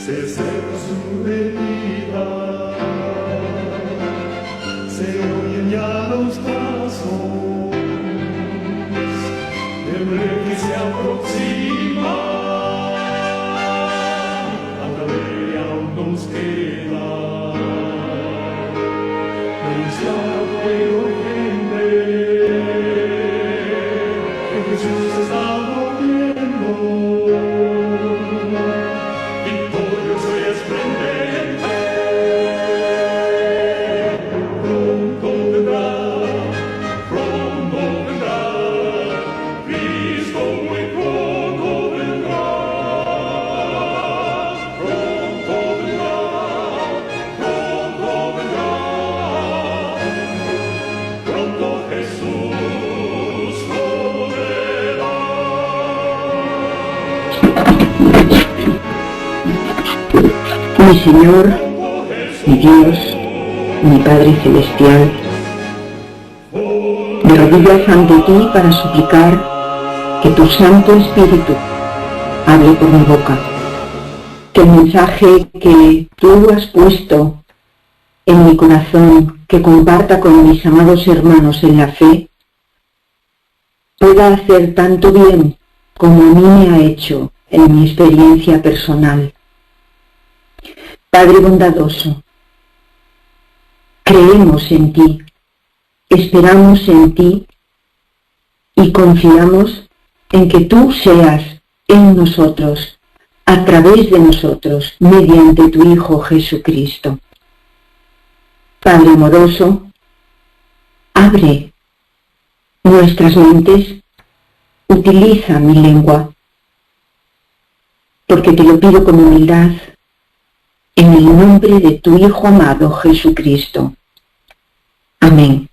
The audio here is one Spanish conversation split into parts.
se acerca su venida, se oyen ya los pasos del rey que se aproxima. Hasta ver aún nos queda anunciar al pueblo gente que Jesús está volviendo. Victorioso y esplendente, pronto vendrá, Cristo muy pronto vendrá, pronto vendrá, pronto Jesús volverá. Mi Señor, mi Dios, mi Padre Celestial, me arrodillo ante ti para suplicar que tu Santo Espíritu hable por mi boca, que el mensaje que tú has puesto en mi corazón, que comparta con mis amados hermanos en la fe, pueda hacer tanto bien como a mí me ha hecho en mi experiencia personal. Padre bondadoso, creemos en ti, esperamos en ti y confiamos en que tú seas en nosotros, a través de nosotros, mediante tu Hijo Jesucristo. Padre amoroso, abre nuestras mentes, utiliza mi lengua, porque te lo pido con humildad, en el nombre de tu Hijo amado Jesucristo. Amén.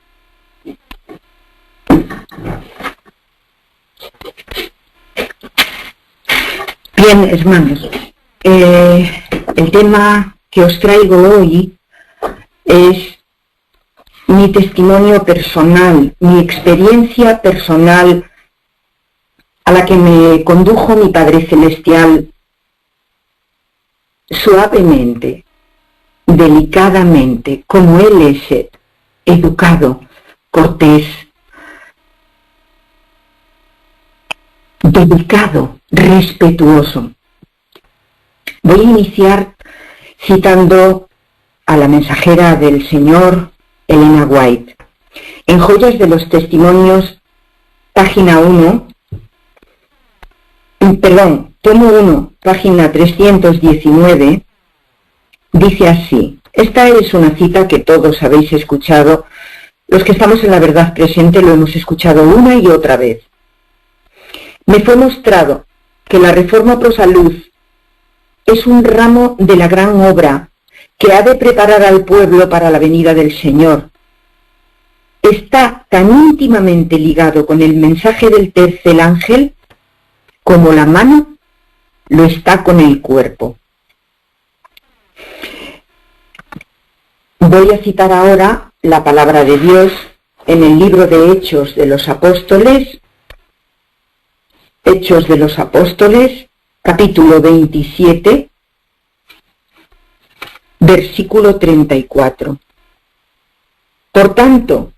Bien, hermanos, el tema que os traigo hoy es mi testimonio personal, mi experiencia personal a la que me condujo mi Padre Celestial suavemente, delicadamente, como Él es educado, cortés, delicado, respetuoso. Voy a iniciar citando a la mensajera del Señor, Elena White. En Joyas de los Testimonios, página 1, tomo 1, página 319, dice así. Esta es una cita que todos habéis escuchado. Los que estamos en la verdad presente lo hemos escuchado una y otra vez. Me fue mostrado que la Reforma Pro Salud es un ramo de la gran obra que ha de preparar al pueblo para la venida del Señor. Está tan íntimamente ligado con el mensaje del tercer ángel como la mano lo está con el cuerpo. Voy a citar ahora la palabra de Dios en el libro de Hechos de los Apóstoles, capítulo 27, versículo 34. Por tanto,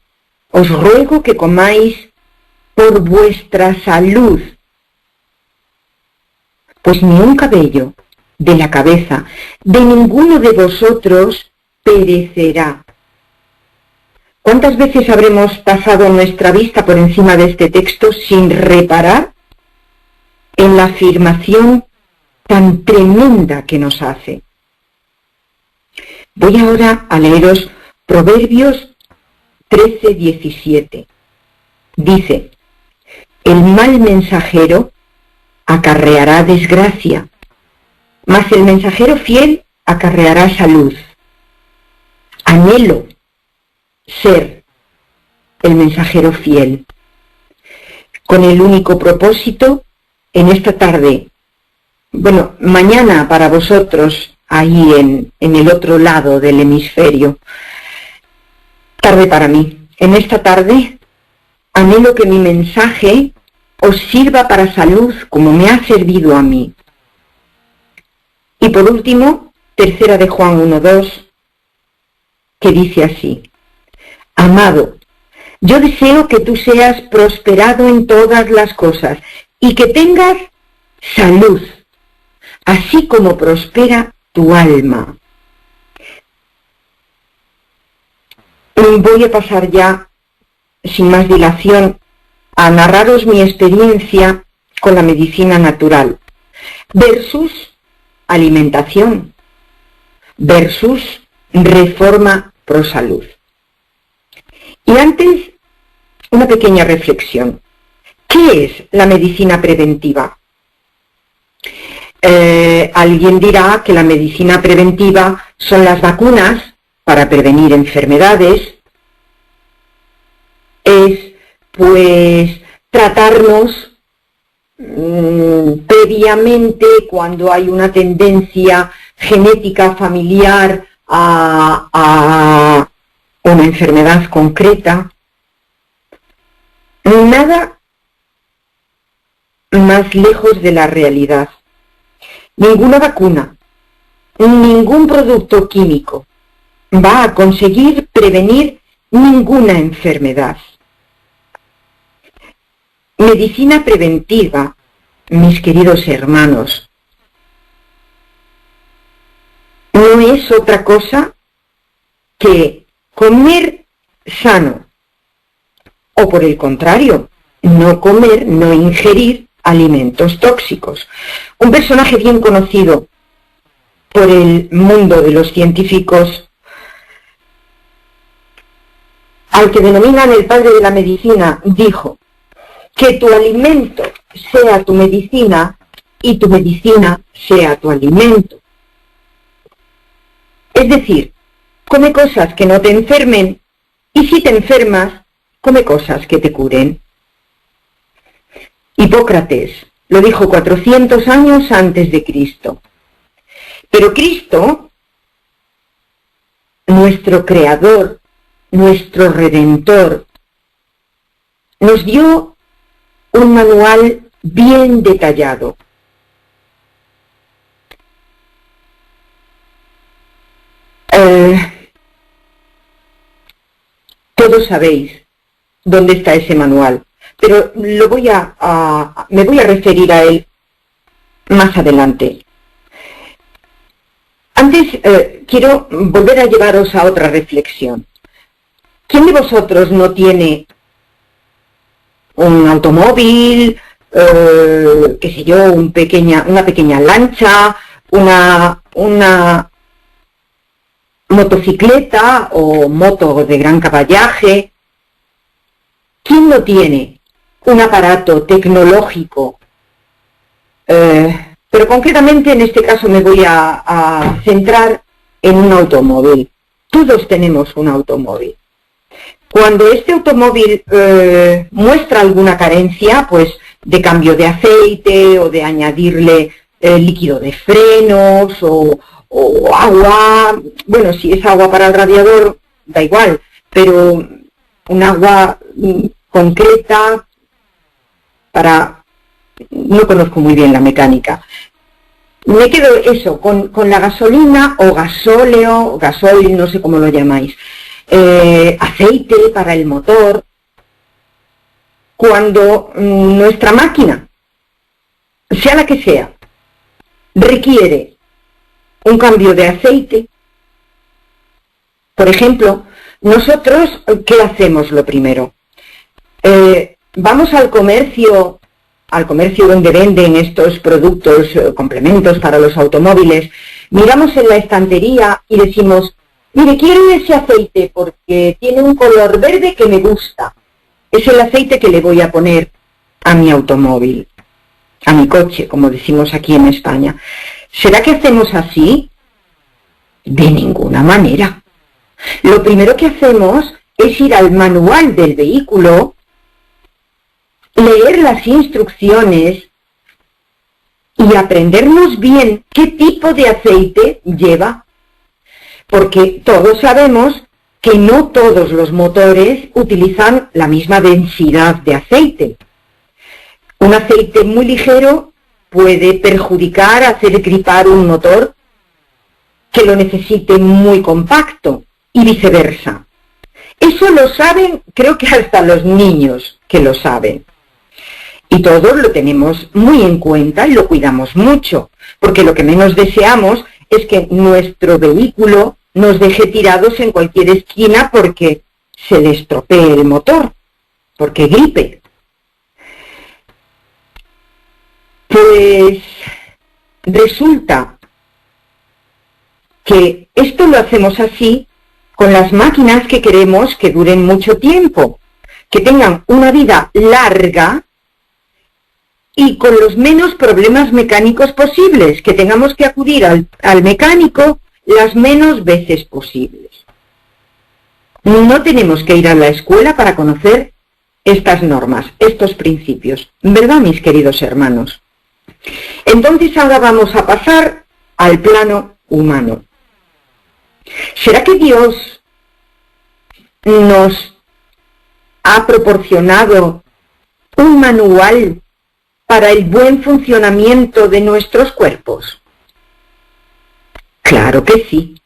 os ruego que comáis por vuestra salud, pues ni un cabello de la cabeza de ninguno de vosotros perecerá. ¿Cuántas veces habremos pasado nuestra vista por encima de este texto sin reparar en la afirmación tan tremenda que nos hace? Voy ahora a leeros Proverbios 13:17. Dice: el mal mensajero acarreará desgracia, mas el mensajero fiel acarreará salud. Anhelo ser el mensajero fiel, con el único propósito, en esta tarde, mañana para vosotros, ahí en el otro lado del hemisferio, tarde para mí. En esta tarde, anhelo que mi mensaje os sirva para salud como me ha servido a mí. Y por último, tercera de Juan 1:2, que dice así: amado, yo deseo que tú seas prosperado en todas las cosas y que tengas salud, así como prospera tu alma. Voy a pasar ya, sin más dilación, a narraros mi experiencia con la medicina natural versus alimentación versus reforma pro salud. Y antes, una pequeña reflexión. ¿Qué es la medicina preventiva? Alguien dirá que la medicina preventiva son las vacunas para prevenir enfermedades, es pues tratarnos previamente cuando hay una tendencia genética familiar a una enfermedad concreta. Nada más lejos de la realidad. Ninguna vacuna, ningún producto químico va a conseguir prevenir ninguna enfermedad. Medicina preventiva, mis queridos hermanos, no es otra cosa que comer sano, o por el contrario, no comer, no ingerir alimentos tóxicos. Un personaje bien conocido por el mundo de los científicos, al que denominan el padre de la medicina, dijo: que tu alimento sea tu medicina y tu medicina sea tu alimento. Es decir, come cosas que no te enfermen y si te enfermas, come cosas que te curen. Hipócrates lo dijo 400 años antes de Cristo. Pero Cristo, nuestro Creador, nuestro Redentor, nos dio un manual bien detallado. Todos sabéis dónde está ese manual, pero me voy a referir a él más adelante. Antes quiero volver a llevaros a otra reflexión. ¿Quién de vosotros no tiene un automóvil, qué sé yo, una pequeña lancha, una motocicleta o moto de gran caballaje? ¿Quién no tiene un aparato tecnológico? Pero concretamente en este caso me voy a centrar en un automóvil. Todos tenemos un automóvil. Cuando este automóvil muestra alguna carencia, pues de cambio de aceite o de añadirle líquido de frenos o agua, bueno, si es agua para el radiador, da igual, pero un agua concreta para... No conozco muy bien la mecánica. Me quedo eso, con la gasolina o gasóleo, gasoil, no sé cómo lo llamáis, aceite para el motor. Cuando nuestra máquina, sea la que sea, requiere un cambio de aceite, por ejemplo, nosotros, ¿qué hacemos lo primero? Vamos al comercio donde venden estos productos, complementos para los automóviles, miramos en la estantería y decimos: mire, quiero ese aceite porque tiene un color verde que me gusta. Es el aceite que le voy a poner a mi automóvil, a mi coche, como decimos aquí en España. ¿Será que hacemos así? De ninguna manera. Lo primero que hacemos es ir al manual del vehículo, leer las instrucciones y aprendernos bien qué tipo de aceite lleva. Porque todos sabemos que no todos los motores utilizan la misma densidad de aceite. Un aceite muy ligero puede perjudicar, hacer gripar un motor que lo necesite muy compacto y viceversa. Eso lo saben, creo que hasta los niños que lo saben. Y todos lo tenemos muy en cuenta y lo cuidamos mucho, porque lo que menos deseamos es que nuestro vehículo nos deje tirados en cualquier esquina porque se le estropee el motor, porque gripe. Pues resulta que esto lo hacemos así con las máquinas que queremos que duren mucho tiempo, que tengan una vida larga y con los menos problemas mecánicos posibles, que tengamos que acudir al mecánico las menos veces posibles. No tenemos que ir a la escuela para conocer estas normas, estos principios, ¿verdad, mis queridos hermanos? Entonces ahora vamos a pasar al plano humano. ¿Será que Dios nos ha proporcionado un manual para el buen funcionamiento de nuestros cuerpos? Claro que sí.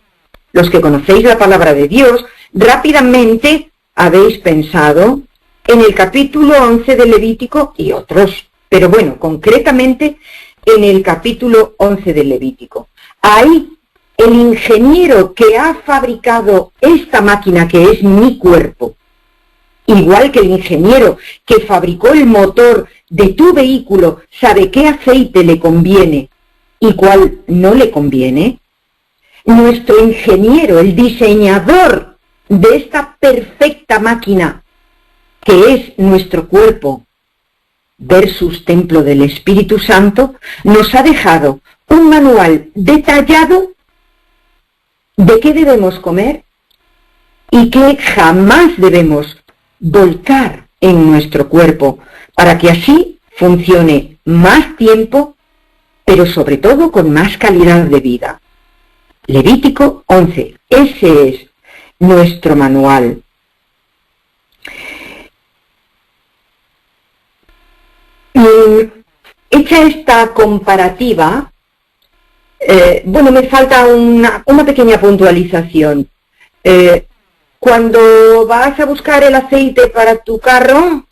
Los que conocéis la palabra de Dios, rápidamente habéis pensado en el capítulo 11 de Levítico y otros, pero bueno, concretamente en el capítulo 11 de Levítico. Ahí el ingeniero que ha fabricado esta máquina que es mi cuerpo, igual que el ingeniero que fabricó el motor de tu vehículo, sabe qué aceite le conviene y cuál no le conviene, nuestro ingeniero, el diseñador de esta perfecta máquina que es nuestro cuerpo versus templo del Espíritu Santo, nos ha dejado un manual detallado de qué debemos comer y qué jamás debemos volcar en nuestro cuerpo, para que así funcione más tiempo, pero sobre todo con más calidad de vida. Levítico 11, ese es nuestro manual. Hecha esta comparativa, me falta una pequeña puntualización. Cuando vas a buscar el aceite para tu carro,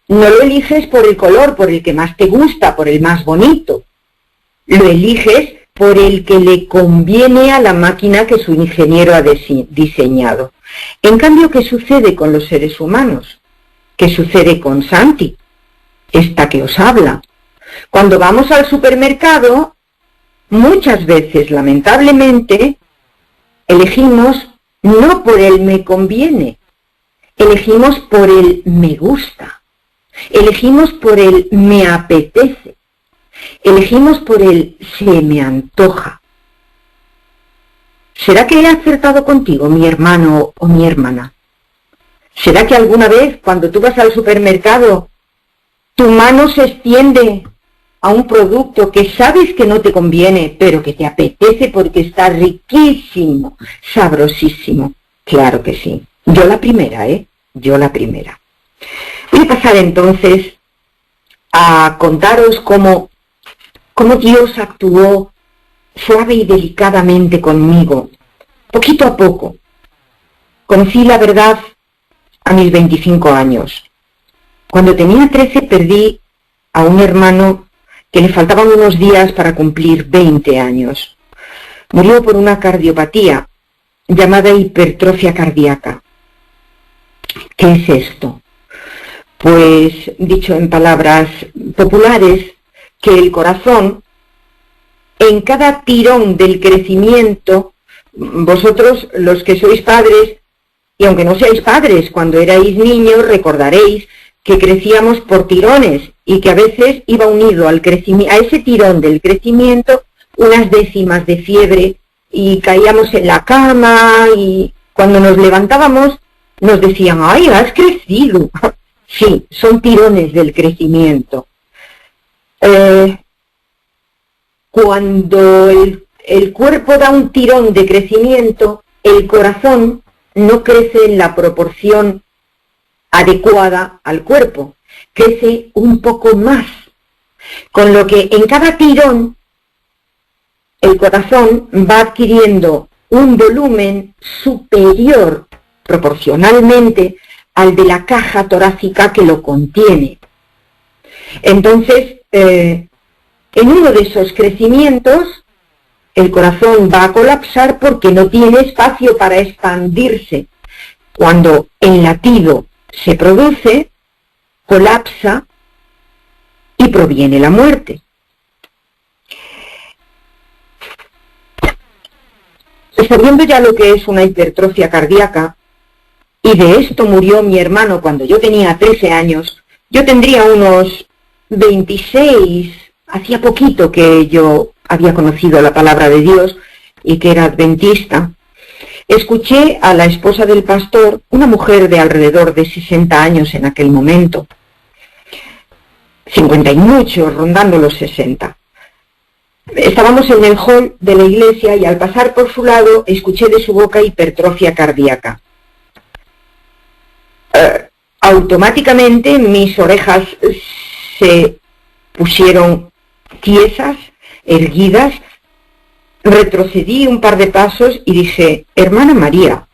no lo eliges por el color, por el que más te gusta, por el más bonito. Lo eliges por el que le conviene a la máquina que su ingeniero ha diseñado. En cambio, ¿qué sucede con los seres humanos? ¿Qué sucede con Santi, esta que os habla? Cuando vamos al supermercado, muchas veces, lamentablemente, elegimos no por el me conviene, elegimos por el me gusta, elegimos por el me apetece, elegimos por el se me antoja. ¿Será que he acertado contigo, mi hermano o mi hermana? ¿Será que alguna vez, cuando tú vas al supermercado, tu mano se extiende a un producto que sabes que no te conviene, pero que te apetece porque está riquísimo, sabrosísimo? Claro que sí. Yo la primera, Yo la primera. Voy a pasar entonces a contaros cómo Dios actuó suave y delicadamente conmigo, poquito a poco. Conocí la verdad a mis 25 años. Cuando tenía 13 perdí a un hermano que le faltaban unos días para cumplir 20 años. Murió por una cardiopatía llamada hipertrofia cardíaca. ¿Qué es esto? Pues, dicho en palabras populares, que el corazón, en cada tirón del crecimiento, vosotros los que sois padres, y aunque no seáis padres, cuando erais niños recordaréis que crecíamos por tirones y que a veces iba unido a ese tirón del crecimiento unas décimas de fiebre y caíamos en la cama y cuando nos levantábamos nos decían, ¡ay, has crecido! Sí, son tirones del crecimiento. Cuando el cuerpo da un tirón de crecimiento, el corazón no crece en la proporción adecuada al cuerpo, crece un poco más. Con lo que en cada tirón el corazón va adquiriendo un volumen superior proporcionalmente al de la caja torácica que lo contiene. Entonces, en uno de esos crecimientos, el corazón va a colapsar porque no tiene espacio para expandirse. Cuando el latido se produce, colapsa y proviene la muerte. Sabiendo ya lo que es una hipertrofia cardíaca, y de esto murió mi hermano cuando yo tenía 13 años, yo tendría unos 26, hacía poquito que yo había conocido la palabra de Dios y que era adventista. Escuché a la esposa del pastor, una mujer de alrededor de 60 años en aquel momento, 50 y muchos, rondando los 60. Estábamos en el hall de la iglesia y al pasar por su lado escuché de su boca hipertrofia cardíaca. Automáticamente mis orejas se pusieron tiesas, erguidas, retrocedí un par de pasos y dije: hermana María,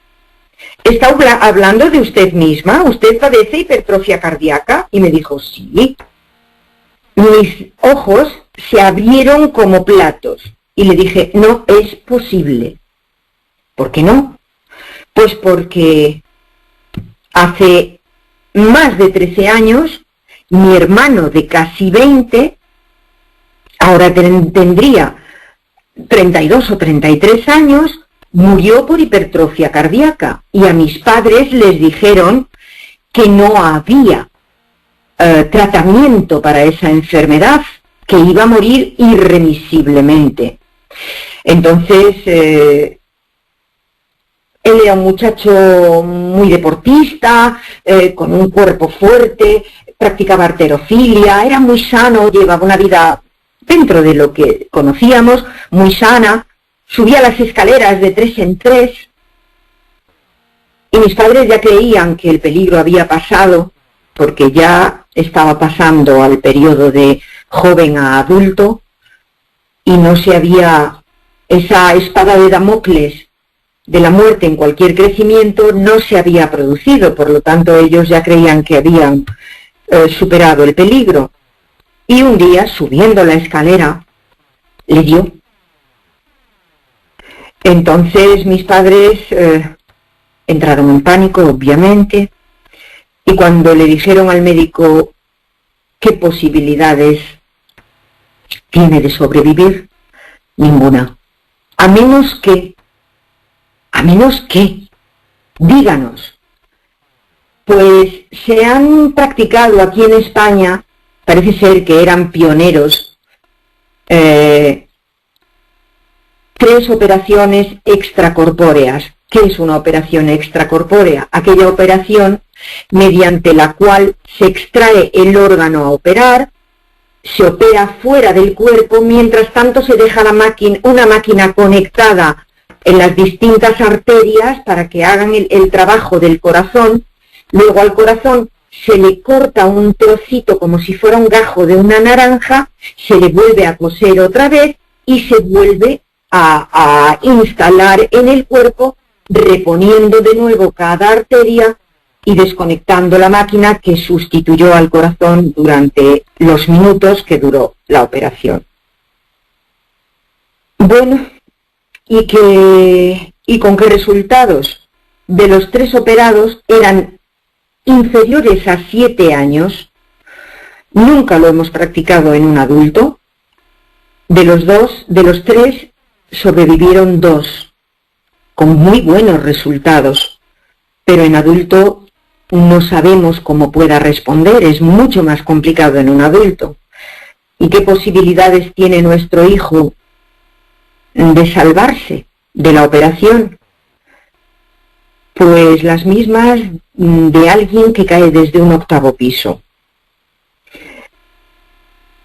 ¿está hablando de usted misma? ¿Usted padece hipertrofia cardíaca? Y me dijo: sí. Mis ojos se abrieron como platos y le dije: no es posible. ¿Por qué no? Pues porque hace más de 13 años mi hermano de casi 20, ahora tendría 32 o 33 años, murió por hipertrofia cardíaca y a mis padres les dijeron que no había tratamiento para esa enfermedad, que iba a morir irremisiblemente. Entonces, él era un muchacho muy deportista, con un cuerpo fuerte, practicaba halterofilia, era muy sano, llevaba una vida dentro de lo que conocíamos, muy sana, subía las escaleras de 3 en 3, y mis padres ya creían que el peligro había pasado, porque ya estaba pasando al periodo de joven a adulto, y no se había, esa espada de Damocles de la muerte en cualquier crecimiento no se había producido, por lo tanto ellos ya creían que habían superado el peligro. Y un día, subiendo la escalera, le dio. Entonces mis padres entraron en pánico, obviamente, y cuando le dijeron al médico qué posibilidades tiene de sobrevivir, ninguna. A menos que, díganos. Pues se han practicado aquí en España, parece ser que eran pioneros, 3 operaciones extracorpóreas. ¿Qué es una operación extracorpórea? Aquella operación mediante la cual se extrae el órgano a operar, se opera fuera del cuerpo, mientras tanto se deja una máquina conectada en las distintas arterias para que hagan el trabajo del corazón. Luego al corazón se le corta un trocito como si fuera un gajo de una naranja, se le vuelve a coser otra vez y se vuelve a instalar en el cuerpo, reponiendo de nuevo cada arteria y desconectando la máquina que sustituyó al corazón durante los minutos que duró la operación. Bueno, ¿y con qué resultados? De los 3 operados eran inferiores a 7 años, nunca lo hemos practicado en un adulto. De los 3 sobrevivieron 2, con muy buenos resultados, pero en adulto no sabemos cómo pueda responder, es mucho más complicado en un adulto. ¿Y qué posibilidades tiene nuestro hijo de salvarse de la operación? Pues las mismas de alguien que cae desde un 8º piso.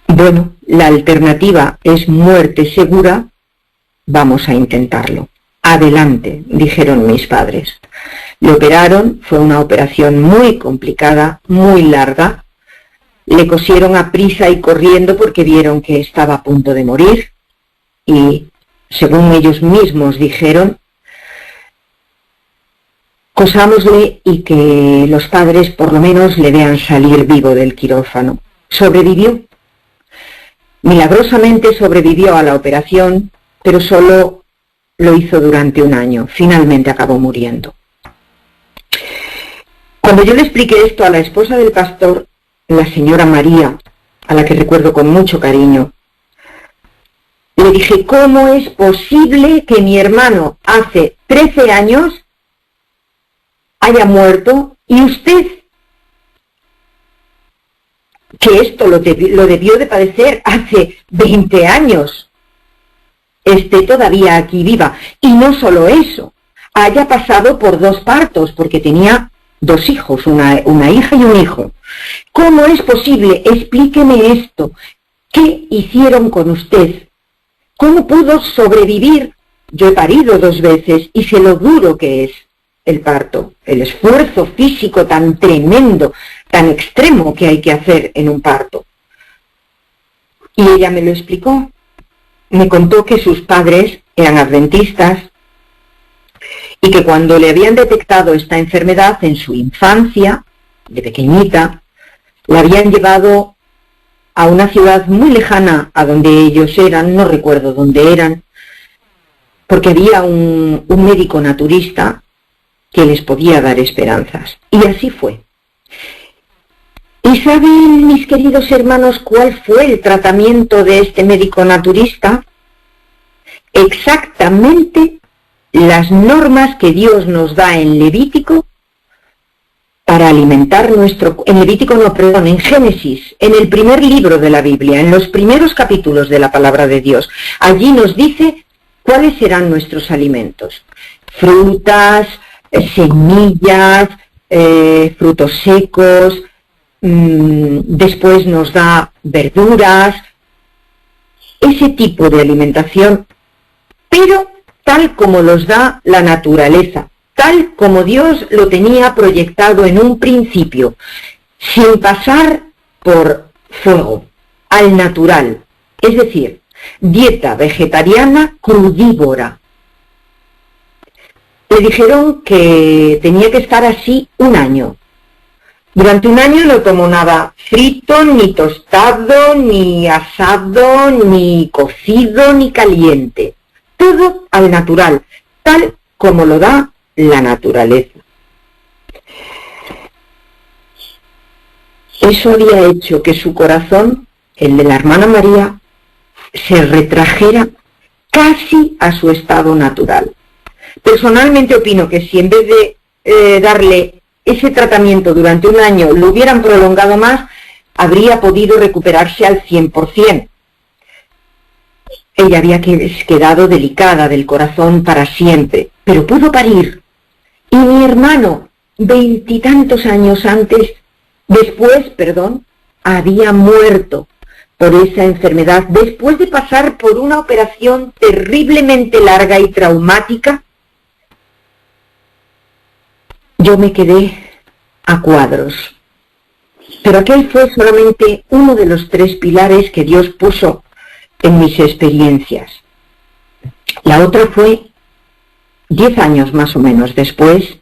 Bueno, la alternativa es muerte segura, vamos a intentarlo. Adelante, dijeron mis padres. Le operaron, fue una operación muy complicada, muy larga, Le cosieron a prisa y corriendo porque vieron que estaba a punto de morir y, según ellos mismos dijeron, cosámosle y que los padres por lo menos le vean salir vivo del quirófano. Sobrevivió. Milagrosamente sobrevivió a la operación, pero solo lo hizo durante un año. Finalmente acabó muriendo. Cuando yo le expliqué esto a la esposa del pastor, la señora María, a la que recuerdo con mucho cariño, le dije, ¿cómo es posible que mi hermano hace 13 años haya muerto y usted, que esto lo debió de padecer hace 20 años, esté todavía aquí viva? Y no solo eso, haya pasado por 2 partos, porque tenía 2 hijos, una hija y un hijo. ¿Cómo es posible? Explíqueme esto. ¿Qué hicieron con usted? ¿Cómo pudo sobrevivir? Yo he parido 2 veces y sé lo duro que es el parto, el esfuerzo físico tan tremendo, tan extremo que hay que hacer en un parto. Y ella me lo explicó. Me contó que sus padres eran adventistas y que cuando le habían detectado esta enfermedad en su infancia, de pequeñita, la habían llevado a una ciudad muy lejana a donde ellos eran, no recuerdo dónde eran, porque había un médico naturista que les podía dar esperanzas. Y así fue. ¿Y saben, mis queridos hermanos, cuál fue el tratamiento de este médico naturista? Exactamente las normas que Dios nos da en Levítico para alimentar en Génesis, en el primer libro de la Biblia, en los primeros capítulos de la palabra de Dios. Allí nos dice cuáles serán nuestros alimentos. Frutas, semillas, frutos secos, después nos da verduras, ese tipo de alimentación, pero tal como los da la naturaleza, tal como Dios lo tenía proyectado en un principio, sin pasar por fuego, al natural, es decir, dieta vegetariana crudívora. Le dijeron que tenía que estar así un año. Durante un año no tomó nada frito, ni tostado, ni asado, ni cocido, ni caliente. Todo al natural, tal como lo da la naturaleza. Eso había hecho que su corazón, el de la hermana María, se retrajera casi a su estado natural. Personalmente opino que si en vez de darle ese tratamiento durante un año lo hubieran prolongado más, habría podido recuperarse al 100%. Ella había quedado delicada del corazón para siempre, pero pudo parir. Y mi hermano, 20 y tantos años después, había muerto por esa enfermedad, después de pasar por una operación terriblemente larga y traumática. Yo me quedé a cuadros. Pero aquel fue solamente uno de los 3 pilares que Dios puso en mis experiencias. La otra fue 10 años más o menos después.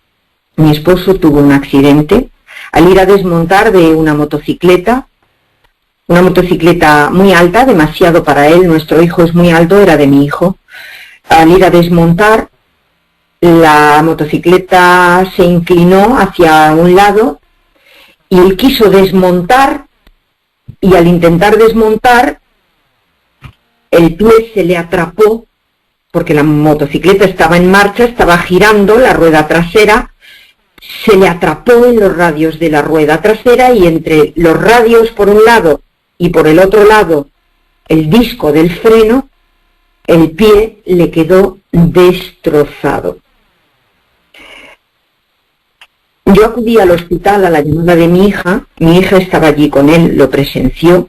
Mi esposo tuvo un accidente al ir a desmontar de una motocicleta muy alta, demasiado para él. Nuestro hijo es muy alto, era de mi hijo. Al ir a desmontar, la motocicleta se inclinó hacia un lado y él quiso desmontar, y al intentar desmontar, el pie se le atrapó, porque la motocicleta estaba en marcha, estaba girando, la rueda trasera se le atrapó en los radios de la rueda trasera, y entre los radios por un lado y por el otro lado el disco del freno, el pie le quedó destrozado. Yo acudí al hospital a la llamada de mi hija estaba allí con él, lo presenció.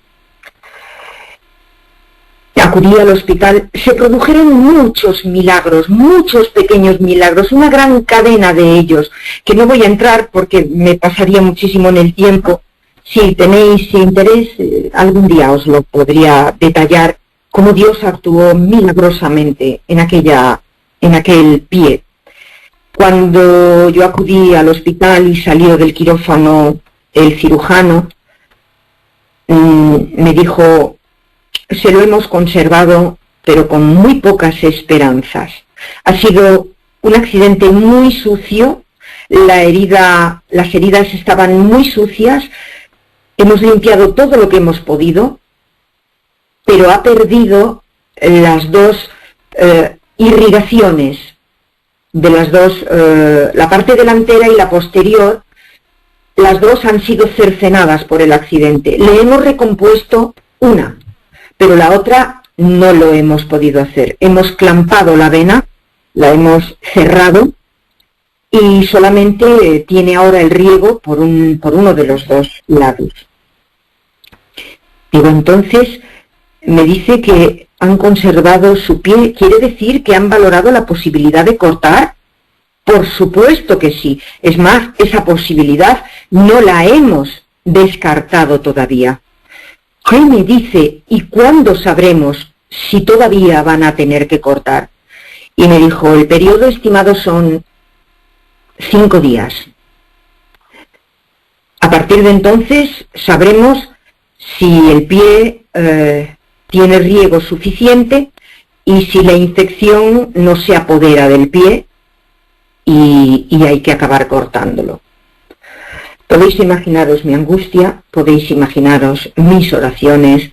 Acudí al hospital, se produjeron muchos milagros, muchos pequeños milagros, una gran cadena de ellos, que no voy a entrar porque me pasaría muchísimo en el tiempo, Si tenéis interés, algún día os lo podría detallar cómo Dios actuó milagrosamente en aquel pie. Cuando yo acudí al hospital y salió del quirófano el cirujano, me dijo: se lo hemos conservado, pero con muy pocas esperanzas. Ha sido un accidente muy sucio, las heridas estaban muy sucias, hemos limpiado todo lo que hemos podido, pero ha perdido las dos irrigaciones de las dos, la parte delantera y la posterior. Las dos han sido cercenadas por el accidente. Le hemos recompuesto una, pero la otra no lo hemos podido hacer. Hemos clampado la vena, la hemos cerrado y solamente tiene ahora el riego por uno de los dos lados. Digo, entonces, me dice que han conservado su pie. ¿Quiere decir que han valorado la posibilidad de cortar? Por supuesto que sí. Es más, esa posibilidad no la hemos descartado todavía. Me dice, ¿y cuándo sabremos si todavía van a tener que cortar? Y me dijo, el periodo estimado son 5 días. A partir de entonces sabremos si el pie tiene riego suficiente y si la infección no se apodera del pie y hay que acabar cortándolo. Podéis imaginaros mi angustia, podéis imaginaros mis oraciones.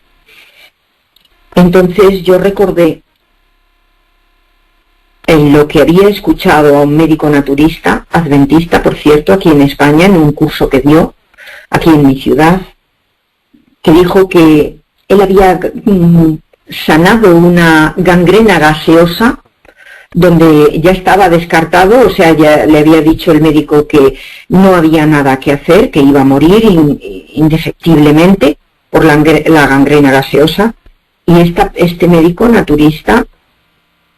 Entonces yo recordé en lo que había escuchado a un médico naturista, adventista, por cierto, aquí en España, en un curso que dio, aquí en mi ciudad, que dijo que él había sanado una gangrena gaseosa donde ya estaba descartado, o sea, ya le había dicho el médico que no había nada que hacer, que iba a morir indefectiblemente por la gangrena gaseosa, y este médico naturista,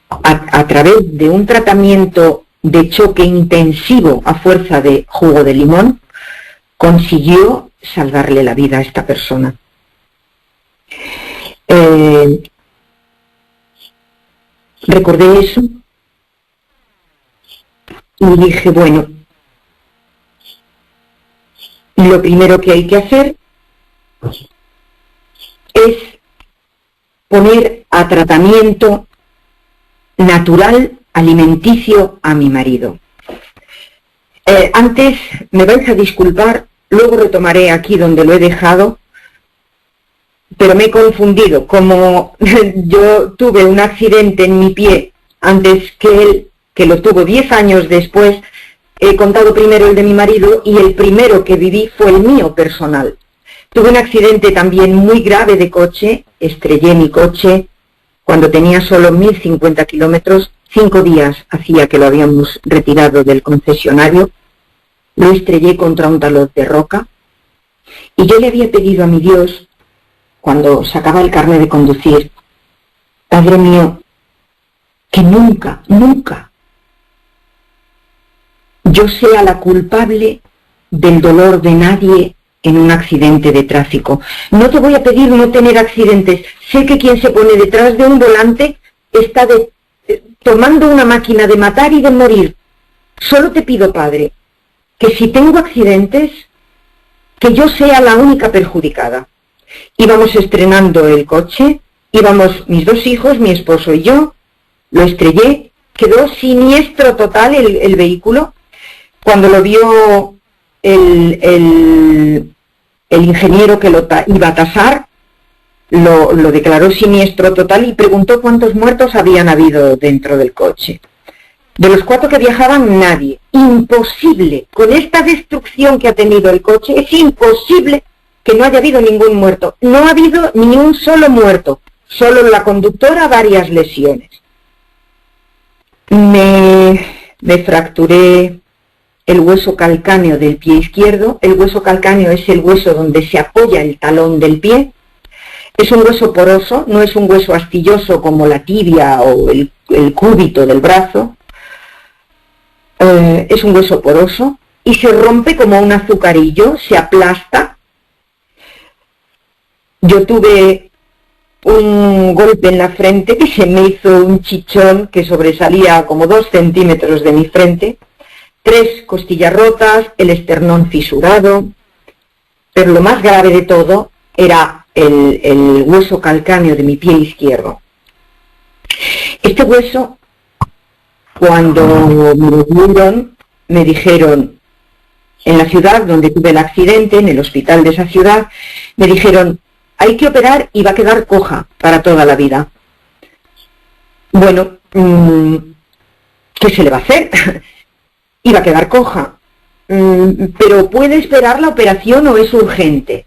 a través de un tratamiento de choque intensivo a fuerza de jugo de limón, consiguió salvarle la vida a esta persona. Recordé eso y dije, bueno, lo primero que hay que hacer es poner a tratamiento natural alimenticio a mi marido. Antes, me vais a disculpar, luego retomaré aquí donde lo he dejado, pero me he confundido. Como yo tuve un accidente en mi pie antes que él, que lo tuvo 10 años después, he contado primero el de mi marido y el primero que viví fue el mío personal. Tuve un accidente también muy grave de coche, estrellé mi coche cuando tenía solo 1050 kilómetros, 5 días hacía que lo habíamos retirado del concesionario, lo estrellé contra un talud de roca y yo le había pedido a mi Dios, cuando sacaba el carnet de conducir, Padre mío, que nunca, nunca yo sea la culpable del dolor de nadie en un accidente de tráfico. No te voy a pedir no tener accidentes. Sé que quien se pone detrás de un volante está tomando una máquina de matar y de morir. Solo te pido, Padre, que si tengo accidentes, que yo sea la única perjudicada. Íbamos estrenando el coche, íbamos mis 2 hijos, mi esposo y yo, lo estrellé, quedó siniestro total el vehículo. Cuando lo vio el ingeniero que lo iba a tasar, lo declaró siniestro total y preguntó cuántos muertos habían habido dentro del coche. De los 4 que viajaban, nadie. Imposible. Con esta destrucción que ha tenido el coche, es imposible que no haya habido ningún muerto. No ha habido ni un solo muerto. Solo la conductora, varias lesiones. Me fracturé el hueso calcáneo del pie izquierdo. El hueso calcáneo es el hueso donde se apoya el talón del pie. Es un hueso poroso, no es un hueso astilloso como la tibia o el cúbito del brazo. Es un hueso poroso y se rompe como un azucarillo, se aplasta Yo tuve un golpe en la frente que se me hizo un chichón que sobresalía como 2 centímetros de mi frente, 3 costillas rotas, el esternón fisurado, pero lo más grave de todo era el hueso calcáneo de mi pie izquierdo. Este hueso, cuando me lo vieron, me dijeron, en la ciudad donde tuve el accidente, en el hospital de esa ciudad, me dijeron, hay que operar y va a quedar coja para toda la vida. Bueno, ¿qué se le va a hacer? Iba a quedar coja. ¿Pero puede esperar la operación o es urgente?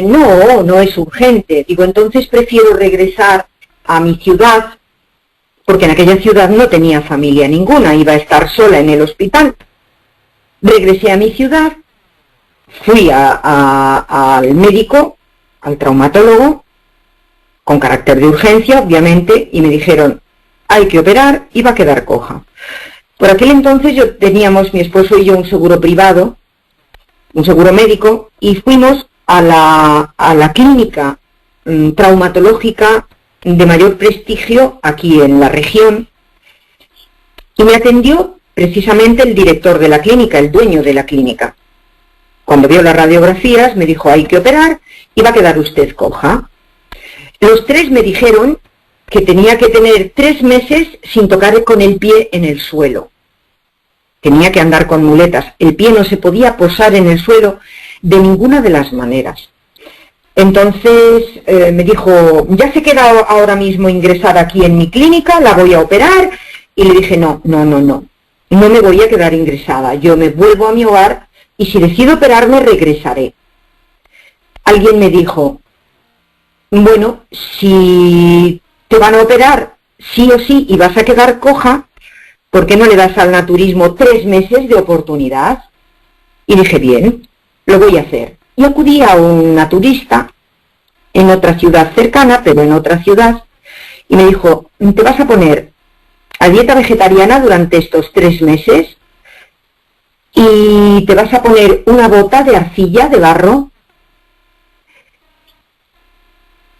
No es urgente. Digo, entonces prefiero regresar a mi ciudad, porque en aquella ciudad no tenía familia ninguna, iba a estar sola en el hospital. Regresé a mi ciudad, fui al médico, al traumatólogo, con carácter de urgencia, obviamente, y me dijeron, hay que operar y va a quedar coja. Por aquel entonces teníamos, mi esposo y yo, un seguro privado, un seguro médico, y fuimos a la clínica traumatológica de mayor prestigio aquí en la región, y me atendió precisamente el director de la clínica, el dueño de la clínica. Cuando vio las radiografías me dijo, hay que operar y va a quedar usted coja. Los 3 me dijeron que tenía que tener 3 meses sin tocar con el pie en el suelo. Tenía que andar con muletas. El pie no se podía posar en el suelo de ninguna de las maneras. Entonces me dijo, ya se queda ahora mismo ingresada aquí en mi clínica, la voy a operar. Y le dije, no me voy a quedar ingresada. Yo me vuelvo a mi hogar y si decido operarme regresaré. Alguien me dijo, bueno, si te van a operar sí o sí y vas a quedar coja, ¿por qué no le das al naturismo 3 meses de oportunidad? Y dije, bien, lo voy a hacer. Y acudí a un naturista en otra ciudad cercana, pero en otra ciudad, y me dijo, te vas a poner a dieta vegetariana durante estos 3 meses y te vas a poner una bota de arcilla, de barro,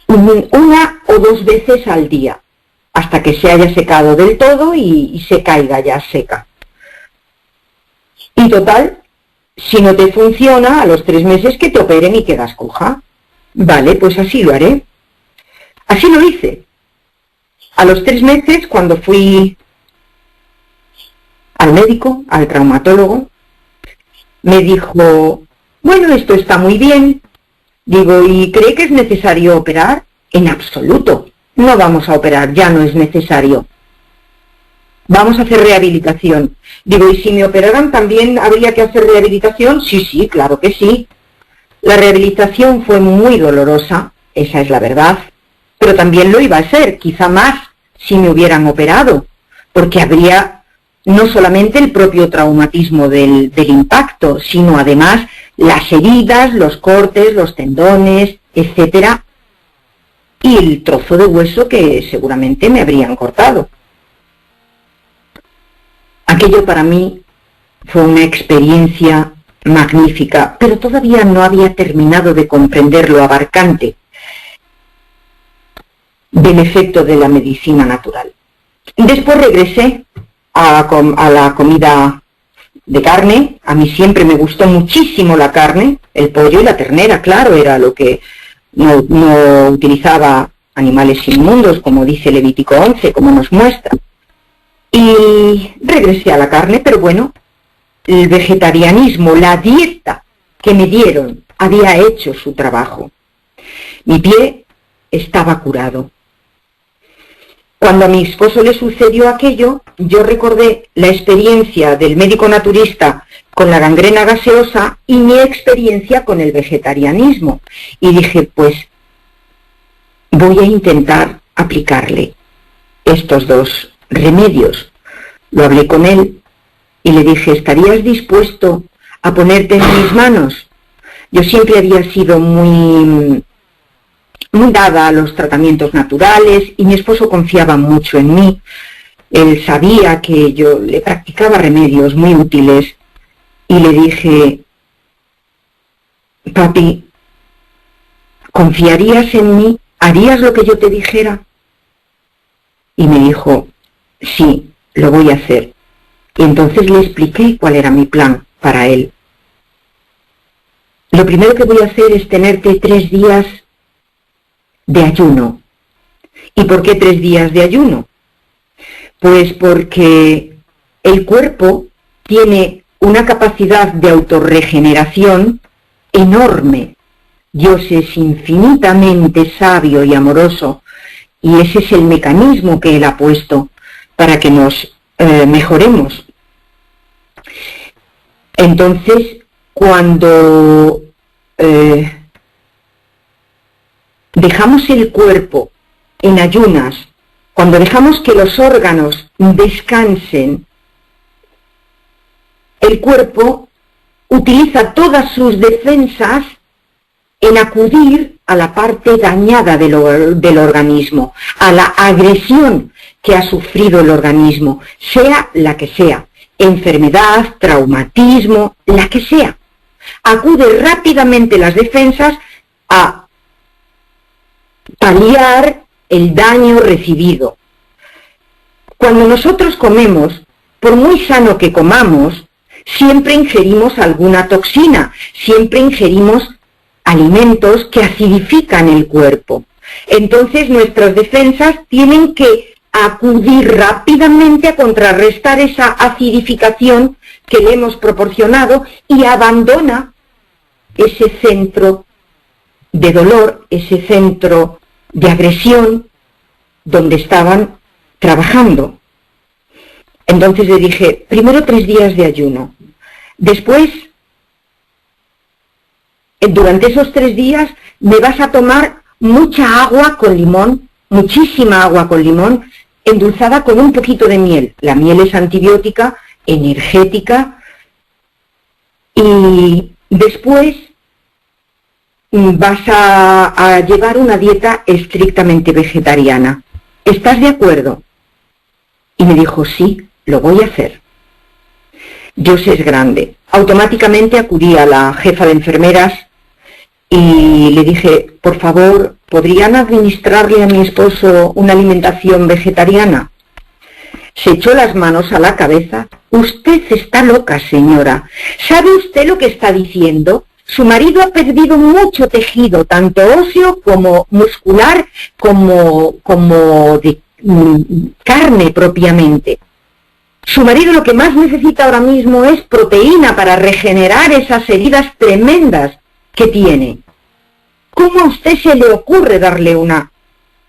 1 o 2 veces al día, hasta que se haya secado del todo y se caiga ya seca. Y total, si no te funciona, a los 3 meses que te operen y quedas coja. Vale, pues así lo haré. Así lo hice. A los 3 meses, cuando fui al médico, al traumatólogo, me dijo, bueno, esto está muy bien. Digo, ¿y cree que es necesario operar? En absoluto. No vamos a operar, ya no es necesario. Vamos a hacer rehabilitación. Digo, ¿y si me operaran también habría que hacer rehabilitación? Sí, claro que sí. La rehabilitación fue muy dolorosa, esa es la verdad, pero también lo iba a ser, quizá más, si me hubieran operado, porque habría no solamente el propio traumatismo del impacto, sino además las heridas, los cortes, los tendones, etcétera, y el trozo de hueso que seguramente me habrían cortado. Aquello para mí fue una experiencia magnífica, pero todavía no había terminado de comprender lo abarcante del efecto de la medicina natural. Después regresé a la comida de carne. A mí siempre me gustó muchísimo la carne, el pollo y la ternera, claro, era lo que no utilizaba animales inmundos, como dice Levítico 11, como nos muestra. Y regresé a la carne, pero bueno, el vegetarianismo, la dieta que me dieron, había hecho su trabajo. Mi pie estaba curado. Cuando a mi esposo le sucedió aquello, yo recordé la experiencia del médico naturista con la gangrena gaseosa y mi experiencia con el vegetarianismo. Y dije, pues, voy a intentar aplicarle estos 2 remedios. Lo hablé con él y le dije, ¿estarías dispuesto a ponerte en mis manos? Yo siempre había sido muy dada a los tratamientos naturales y mi esposo confiaba mucho en mí. Él sabía que yo le practicaba remedios muy útiles y le dije, papi, ¿confiarías en mí? ¿Harías lo que yo te dijera? Y me dijo, sí, lo voy a hacer. Y entonces le expliqué cuál era mi plan para él. Lo primero que voy a hacer es tenerte 3 días de ayuno. ¿Y por qué 3 días de ayuno? Pues porque el cuerpo tiene una capacidad de autorregeneración enorme. Dios es infinitamente sabio y amoroso, y ese es el mecanismo que Él ha puesto para que nos mejoremos. Entonces, cuando dejamos el cuerpo en ayunas, cuando dejamos que los órganos descansen, el cuerpo utiliza todas sus defensas en acudir a la parte dañada del organismo, a la agresión que ha sufrido el organismo, sea la que sea, enfermedad, traumatismo, la que sea. Acude rápidamente las defensas a paliar el daño recibido. Cuando nosotros comemos, por muy sano que comamos, siempre ingerimos alguna toxina, siempre ingerimos alimentos que acidifican el cuerpo. Entonces nuestras defensas tienen que acudir rápidamente a contrarrestar esa acidificación que le hemos proporcionado y abandona ese centro de dolor, ese centro de agresión donde estaban trabajando. Entonces le dije, primero 3 días de ayuno. Después, durante esos 3 días, me vas a tomar mucha agua con limón, muchísima agua con limón, endulzada con un poquito de miel. La miel es antibiótica, energética, y después vas a llevar una dieta estrictamente vegetariana. ¿Estás de acuerdo? Y me dijo, sí, lo voy a hacer. Dios es grande. Automáticamente acudí a la jefa de enfermeras y le dije, por favor, ¿podrían administrarle a mi esposo una alimentación vegetariana? Se echó las manos a la cabeza. Usted está loca, señora. ¿Sabe usted lo que está diciendo? Su marido ha perdido mucho tejido, tanto óseo como muscular, como de carne propiamente. Su marido lo que más necesita ahora mismo es proteína para regenerar esas heridas tremendas que tiene. ¿Cómo a usted se le ocurre darle una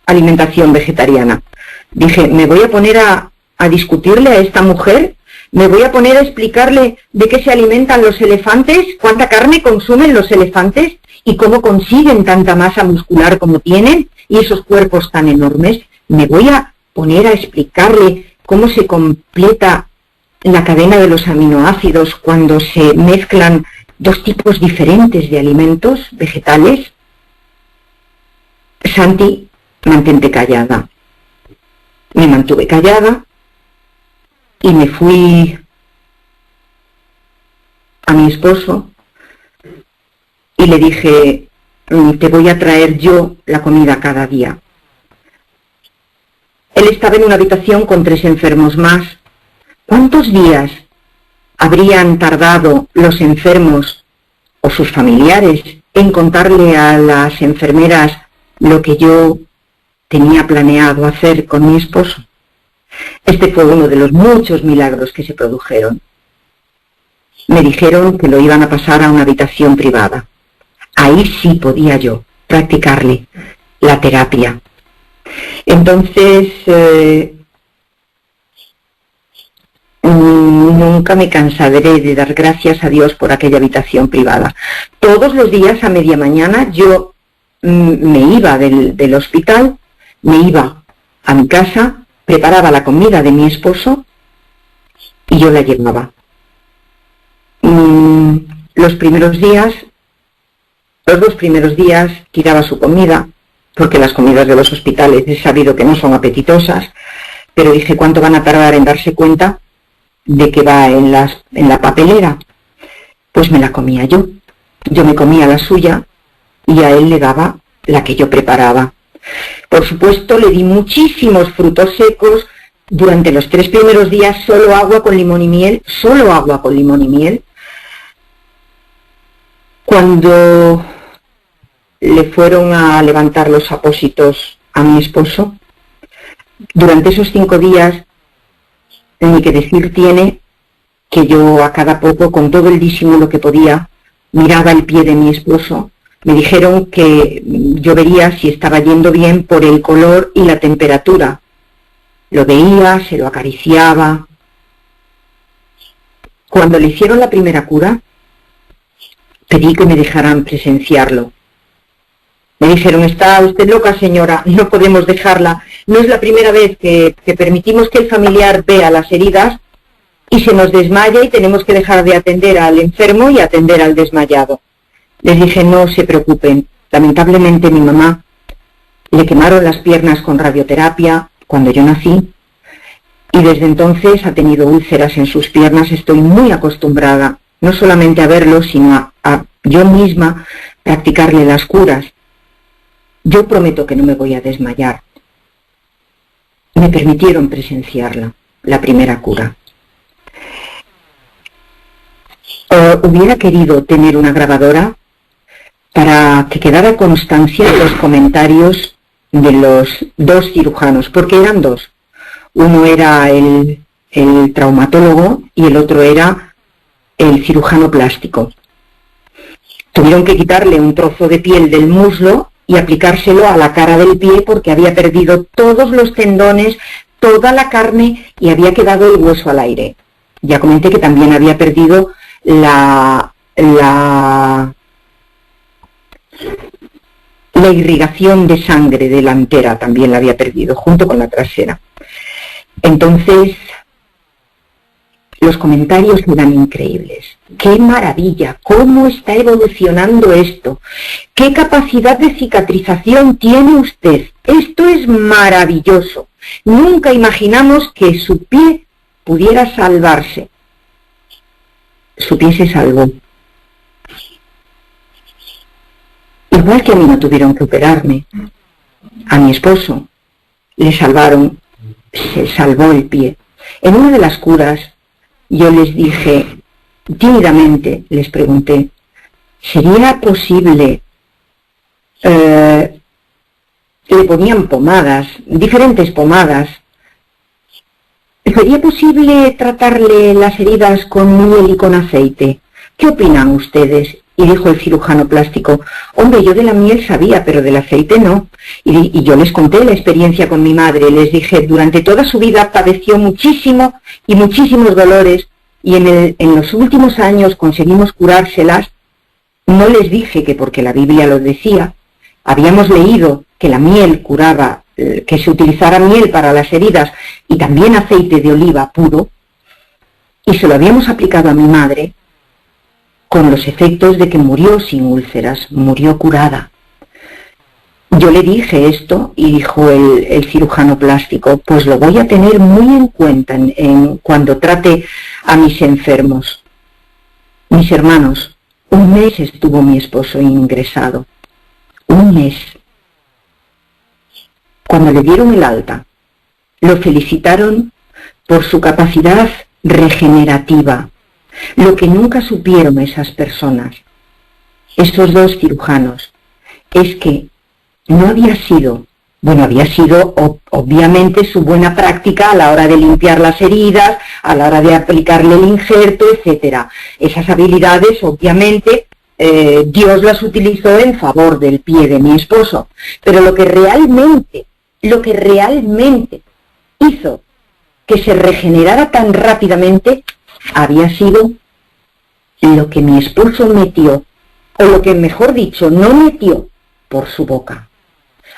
alimentación vegetariana? Dije, me voy a poner a discutirle a esta mujer, me voy a poner a explicarle de qué se alimentan los elefantes, cuánta carne consumen los elefantes y cómo consiguen tanta masa muscular como tienen y esos cuerpos tan enormes. Me voy a poner a explicarle cómo se completa la cadena de los aminoácidos cuando se mezclan 2 tipos diferentes de alimentos vegetales. Santi, mantente callada. Me mantuve callada y me fui a mi esposo y le dije, te voy a traer yo la comida cada día. Él estaba en una habitación con 3 enfermos más. ¿Cuántos días habrían tardado los enfermos o sus familiares en contarle a las enfermeras lo que yo tenía planeado hacer con mi esposo? Este fue uno de los muchos milagros que se produjeron. Me dijeron que lo iban a pasar a una habitación privada. Ahí sí podía yo practicarle la terapia. Entonces, nunca me cansaré de dar gracias a Dios por aquella habitación privada. Todos los días a media mañana yo me iba del hospital, me iba a mi casa, preparaba la comida de mi esposo y yo la llevaba. Los 2 primeros días tiraba su comida, porque las comidas de los hospitales he sabido que no son apetitosas, pero dije, ¿cuánto van a tardar en darse cuenta de que va en la papelera? Pues me la comía yo. Yo me comía la suya y a él le daba la que yo preparaba. Por supuesto, le di muchísimos frutos secos. Durante los 3 primeros días solo agua con limón y miel, solo agua con limón y miel. Cuando le fueron a levantar los apósitos a mi esposo, durante esos 5 días, ni que decir tiene que yo a cada poco, con todo el disimulo que podía, miraba el pie de mi esposo. Me dijeron que yo vería si estaba yendo bien por el color y la temperatura. Lo veía, se lo acariciaba. Cuando le hicieron la primera cura, pedí que me dejaran presenciarlo. Me dijeron, está usted loca, señora, no podemos dejarla. No es la primera vez que permitimos que el familiar vea las heridas y se nos desmaya y tenemos que dejar de atender al enfermo y atender al desmayado. Les dije, no se preocupen. Lamentablemente mi mamá le quemaron las piernas con radioterapia cuando yo nací y desde entonces ha tenido úlceras en sus piernas. Estoy muy acostumbrada no solamente a verlo, sino a yo misma practicarle las curas. Yo prometo que no me voy a desmayar. Me permitieron presenciarla, la primera cura. Hubiera querido tener una grabadora para que quedara constancia de los comentarios de los 2 cirujanos, porque eran 2. Uno era el traumatólogo y el otro era el cirujano plástico. Tuvieron que quitarle un trozo de piel del muslo y aplicárselo a la cara del pie porque había perdido todos los tendones, toda la carne y había quedado el hueso al aire. Ya comenté que también había perdido la irrigación de sangre delantera, también la había perdido, junto con la trasera. Entonces, los comentarios eran increíbles. ¡Qué maravilla! ¿Cómo está evolucionando esto? ¿Qué capacidad de cicatrización tiene usted? Esto es maravilloso. Nunca imaginamos que su pie pudiera salvarse. Su pie se salvó. Igual que a mí no tuvieron que operarme. A mi esposo le salvaron, se salvó el pie. En una de las curas yo les dije, tímidamente les pregunté, ¿sería posible? Le ponían pomadas, diferentes pomadas. ¿Sería posible tratarle las heridas con miel y con aceite? ¿Qué opinan ustedes? Y dijo el cirujano plástico, hombre, yo de la miel sabía, pero del aceite no. Y yo les conté la experiencia con mi madre, les dije, durante toda su vida padeció muchísimo y muchísimos dolores, y en los últimos años conseguimos curárselas. No les dije que porque la Biblia lo decía, habíamos leído que la miel curaba, que se utilizara miel para las heridas y también aceite de oliva puro, y se lo habíamos aplicado a mi madre, con los efectos de que murió sin úlceras, murió curada. Yo le dije esto y dijo el cirujano plástico, pues lo voy a tener muy en cuenta cuando trate a mis enfermos. Mis hermanos, 1 mes estuvo mi esposo ingresado. 1 mes. Cuando le dieron el alta, lo felicitaron por su capacidad regenerativa. Lo que nunca supieron esas personas, esos 2 cirujanos, es que no había sido, había sido obviamente su buena práctica a la hora de limpiar las heridas, a la hora de aplicarle el injerto, etcétera. Esas habilidades, obviamente, Dios las utilizó en favor del pie de mi esposo. Pero lo que realmente hizo que se regenerara tan rápidamente había sido lo que mi esposo metió, o lo que mejor dicho, no metió por su boca.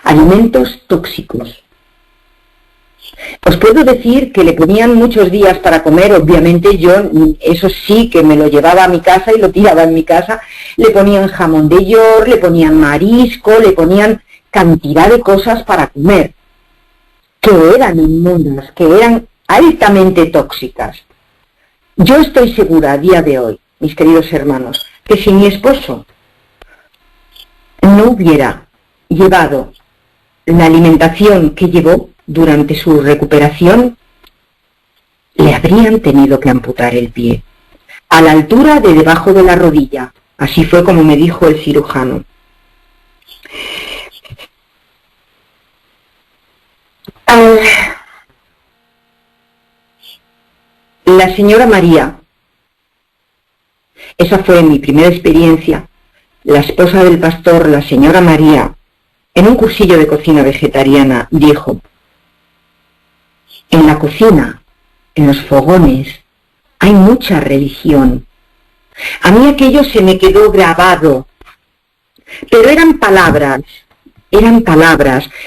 Alimentos tóxicos. Os puedo decir que le ponían muchos días para comer, obviamente yo eso sí que me lo llevaba a mi casa y lo tiraba en mi casa. Le ponían jamón de york, le ponían marisco, le ponían cantidad de cosas para comer, que eran inmundas, que eran altamente tóxicas. Yo estoy segura a día de hoy, mis queridos hermanos, que si mi esposo no hubiera llevado la alimentación que llevó durante su recuperación, le habrían tenido que amputar el pie, a la altura de debajo de la rodilla. Así fue como me dijo el cirujano. La señora María, esa fue mi primera experiencia, la esposa del pastor, la señora María, en un cursillo de cocina vegetariana, dijo: en la cocina, en los fogones, hay mucha religión. A mí aquello se me quedó grabado, pero eran palabras.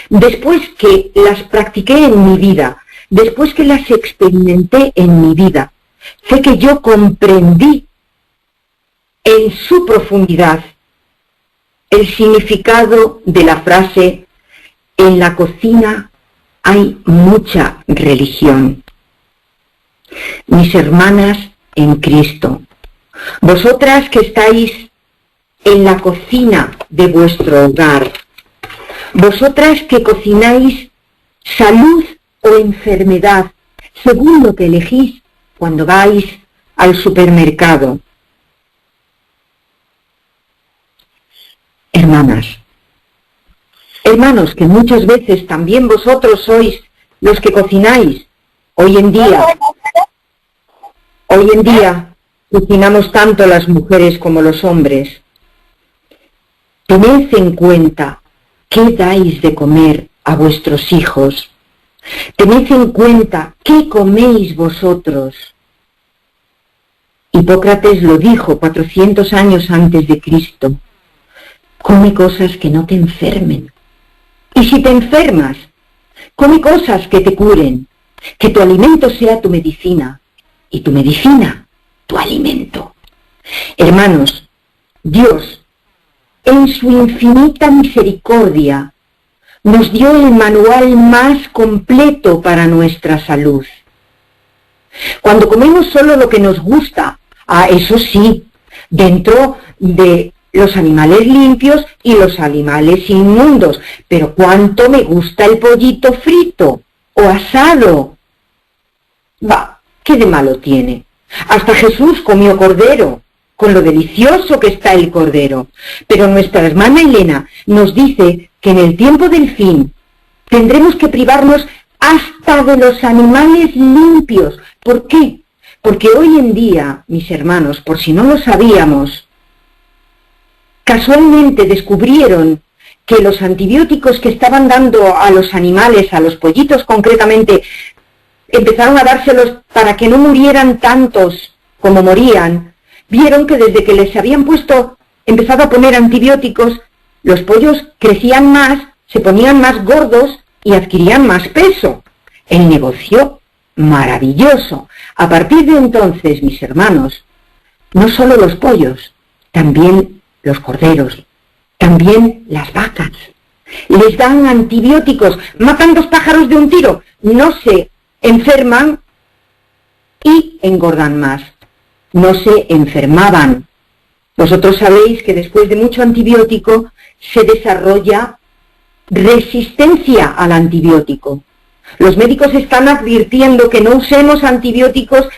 Después que las practiqué en mi vida, después que las experimenté en mi vida, fue que yo comprendí en su profundidad el significado de la frase: en la cocina hay mucha religión. Mis hermanas en Cristo, vosotras que estáis en la cocina de vuestro hogar, vosotras que cocináis salud o enfermedad, según lo que elegís cuando vais al supermercado. Hermanos, que muchas veces también vosotros sois los que cocináis. Hoy en día cocinamos tanto las mujeres como los hombres. Tened en cuenta qué dais de comer a vuestros hijos. Tened en cuenta qué coméis vosotros. Hipócrates lo dijo 400 años antes de Cristo. Come cosas que no te enfermen. Y si te enfermas, come cosas que te curen. Que tu alimento sea tu medicina y tu medicina tu alimento. Hermanos, Dios, en su infinita misericordia, nos dio el manual más completo para nuestra salud. Cuando comemos solo lo que nos gusta, eso sí, dentro de los animales limpios y los animales inmundos, pero cuánto me gusta el pollito frito o asado. ¿Qué de malo tiene? Hasta Jesús comió cordero, con lo delicioso que está el cordero. Pero nuestra hermana Elena nos dice que en el tiempo del fin tendremos que privarnos hasta de los animales limpios. ¿Por qué? Porque hoy en día, mis hermanos, por si no lo sabíamos, casualmente descubrieron que los antibióticos que estaban dando a los animales, a los pollitos concretamente, empezaron a dárselos para que no murieran tantos como morían. Vieron que desde que les habían empezado a poner antibióticos, los pollos crecían más, se ponían más gordos y adquirían más peso. El negocio maravilloso. A partir de entonces, mis hermanos, no solo los pollos, también los corderos, también las vacas, les dan antibióticos, matan 2 pájaros de un tiro, no se enferman y engordan más. No se enfermaban. Vosotros sabéis que después de mucho antibiótico se desarrolla resistencia al antibiótico. Los médicos están advirtiendo que no usemos antibióticos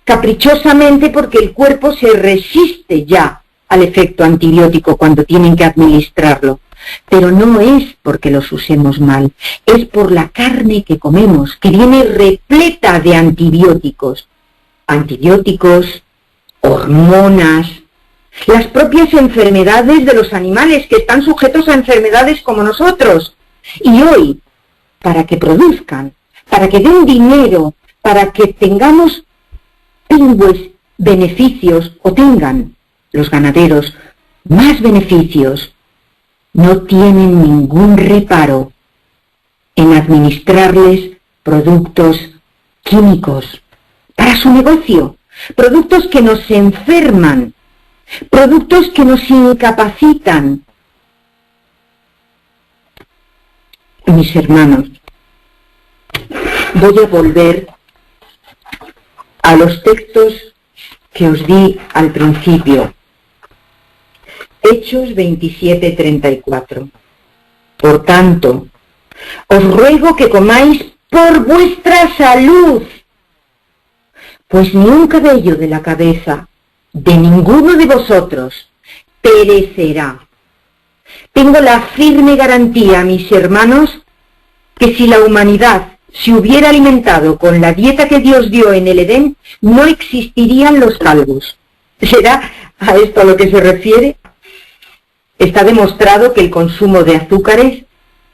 caprichosamente porque el cuerpo se resiste ya al efecto antibiótico cuando tienen que administrarlo. Pero no es porque los usemos mal, es por la carne que comemos, que viene repleta de antibióticos. Antibióticos, hormonas, las propias enfermedades de los animales que están sujetos a enfermedades como nosotros. Y hoy, para que produzcan, para que den dinero, para que tengamos pingües beneficios o tengan los ganaderos más beneficios, no tienen ningún reparo en administrarles productos químicos para su negocio, productos que nos enferman, productos que nos incapacitan. Mis hermanos, voy a volver a los textos que os di al principio. Hechos 27:34. Por tanto, os ruego que comáis por vuestra salud, pues ni un cabello de la cabeza de ninguno de vosotros perecerá. Tengo la firme garantía, mis hermanos, que si la humanidad se hubiera alimentado con la dieta que Dios dio en el Edén, no existirían los calvos. ¿Será a esto a lo que se refiere? Está demostrado que el consumo de azúcares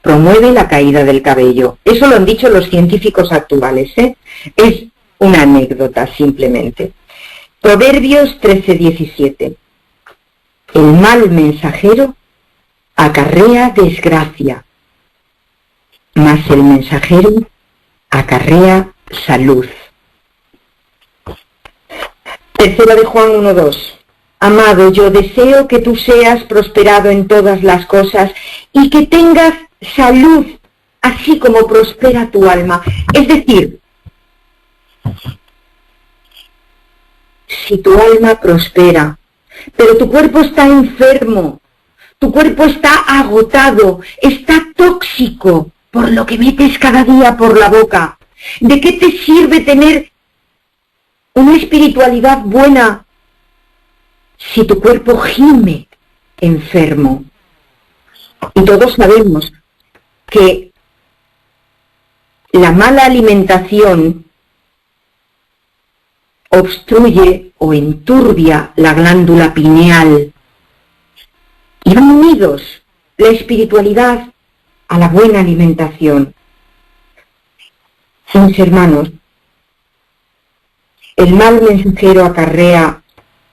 promueve la caída del cabello. Eso lo han dicho los científicos actuales, ¿eh? Es una anécdota simplemente. Proverbios 13:17. El mal mensajero acarrea desgracia, mas el mensajero acarrea salud. Tercera de Juan 1:2. Amado, yo deseo que tú seas prosperado en todas las cosas y que tengas salud, así como prospera tu alma. Es decir, si tu alma prospera, pero tu cuerpo está enfermo, tu cuerpo está agotado, está tóxico por lo que metes cada día por la boca, ¿de qué te sirve tener una espiritualidad buena si tu cuerpo gime enfermo? Y todos sabemos que la mala alimentación obstruye o enturbia la glándula pineal y van unidos la espiritualidad a la buena alimentación. Mis hermanos, el mal mensajero acarrea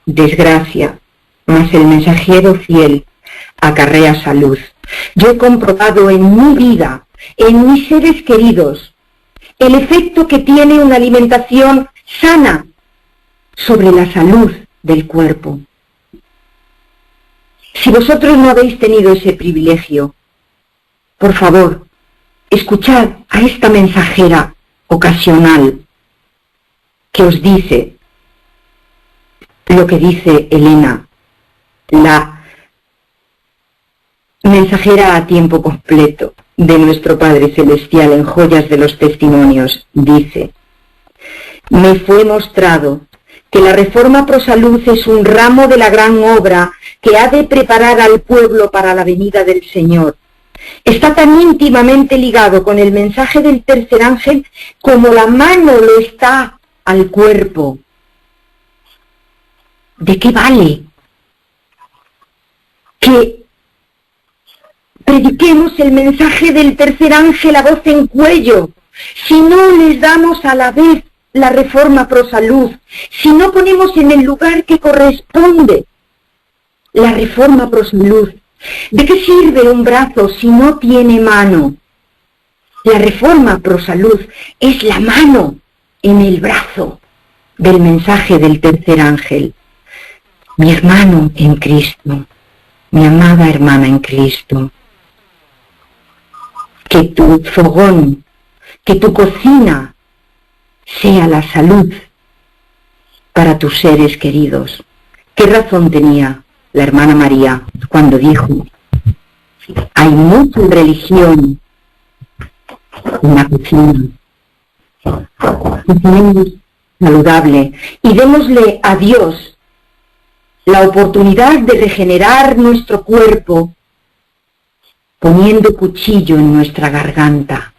desgracia, mas el mensajero fiel acarrea salud. Yo he comprobado en mi vida, en mis seres queridos, el efecto que tiene una alimentación sana sobre la salud del cuerpo. Si vosotros no habéis tenido ese privilegio, por favor, escuchad a esta mensajera ocasional que os dice lo que dice Elena, la mensajera a tiempo completo de nuestro Padre Celestial en Joyas de los Testimonios. Dice: me fue mostrado que la Reforma Pro Salud es un ramo de la gran obra que ha de preparar al pueblo para la venida del Señor. Está tan íntimamente ligado con el mensaje del tercer ángel como la mano lo está al cuerpo. ¿De qué vale que prediquemos el mensaje del tercer ángel a voz en cuello si no les damos a la vez la Reforma Pro Salud, si no ponemos en el lugar que corresponde la Reforma Pro Salud? ¿De qué sirve un brazo si no tiene mano? La Reforma Pro Salud es la mano en el brazo del mensaje del tercer ángel. Mi hermano en Cristo, mi amada hermana en Cristo, que tu fogón, que tu cocina sea la salud para tus seres queridos. ¿Qué razón tenía la hermana María cuando dijo: hay mucha religión en la cocina? Cocinemos saludable y démosle a Dios la oportunidad de regenerar nuestro cuerpo poniendo cuchillo en nuestra garganta.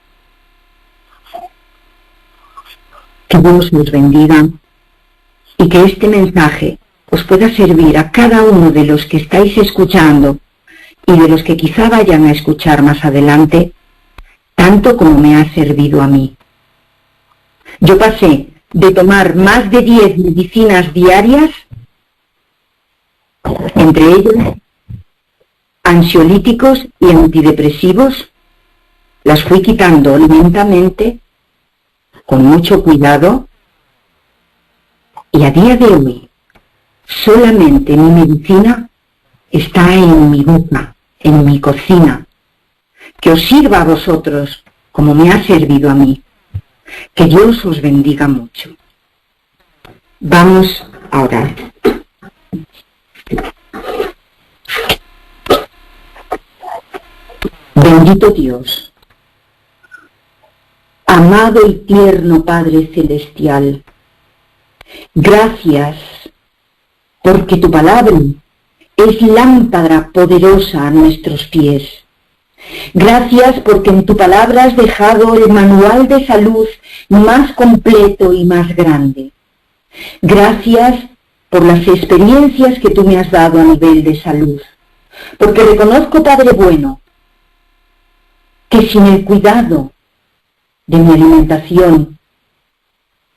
Que Dios os bendiga y que este mensaje os pueda servir a cada uno de los que estáis escuchando y de los que quizá vayan a escuchar más adelante, tanto como me ha servido a mí. Yo pasé de tomar más de 10 medicinas diarias, entre ellas ansiolíticos y antidepresivos, las fui quitando lentamente, con mucho cuidado, y a día de hoy solamente mi medicina está en mi boca, en mi cocina. Que os sirva a vosotros como me ha servido a mí. Que Dios os bendiga mucho. Vamos a orar. Bendito Dios, amado y tierno Padre Celestial, gracias porque tu palabra es lámpara poderosa a nuestros pies. Gracias porque en tu palabra has dejado el manual de salud más completo y más grande. Gracias por las experiencias que tú me has dado a nivel de salud. Porque reconozco, Padre bueno, que sin el cuidado de mi alimentación,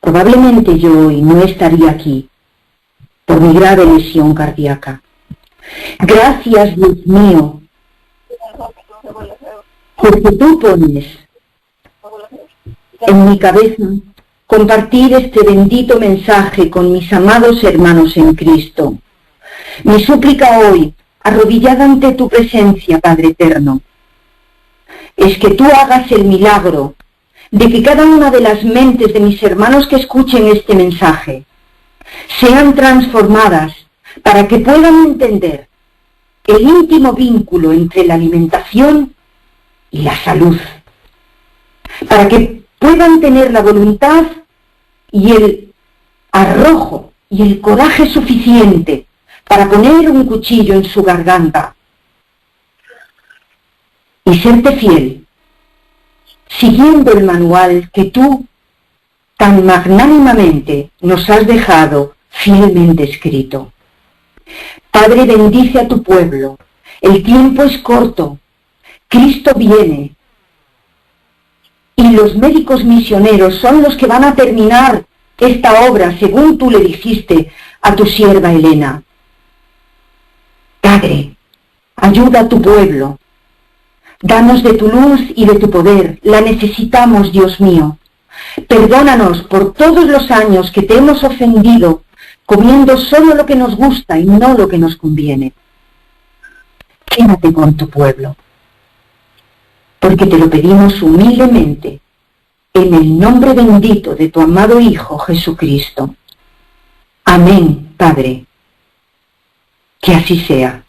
probablemente yo hoy no estaría aquí por mi grave lesión cardíaca. Gracias, Dios mío, porque tú pones en mi cabeza compartir este bendito mensaje con mis amados hermanos en Cristo. Mi súplica hoy, arrodillada ante tu presencia, Padre eterno, es que tú hagas el milagro de que cada una de las mentes de mis hermanos que escuchen este mensaje sean transformadas para que puedan entender el íntimo vínculo entre la alimentación y la salud, para que puedan tener la voluntad y el arrojo y el coraje suficiente para poner un cuchillo en su garganta y serte fiel, siguiendo el manual que tú tan magnánimamente nos has dejado fielmente escrito. Padre, bendice a tu pueblo. El tiempo es corto. Cristo viene. Y los médicos misioneros son los que van a terminar esta obra, según tú le dijiste a tu sierva Elena. Padre, ayuda a tu pueblo. Danos de tu luz y de tu poder. La necesitamos, Dios mío. Perdónanos por todos los años que te hemos ofendido, comiendo solo lo que nos gusta y no lo que nos conviene. Quédate con tu pueblo, porque te lo pedimos humildemente, en el nombre bendito de tu amado Hijo Jesucristo. Amén, Padre. Que así sea.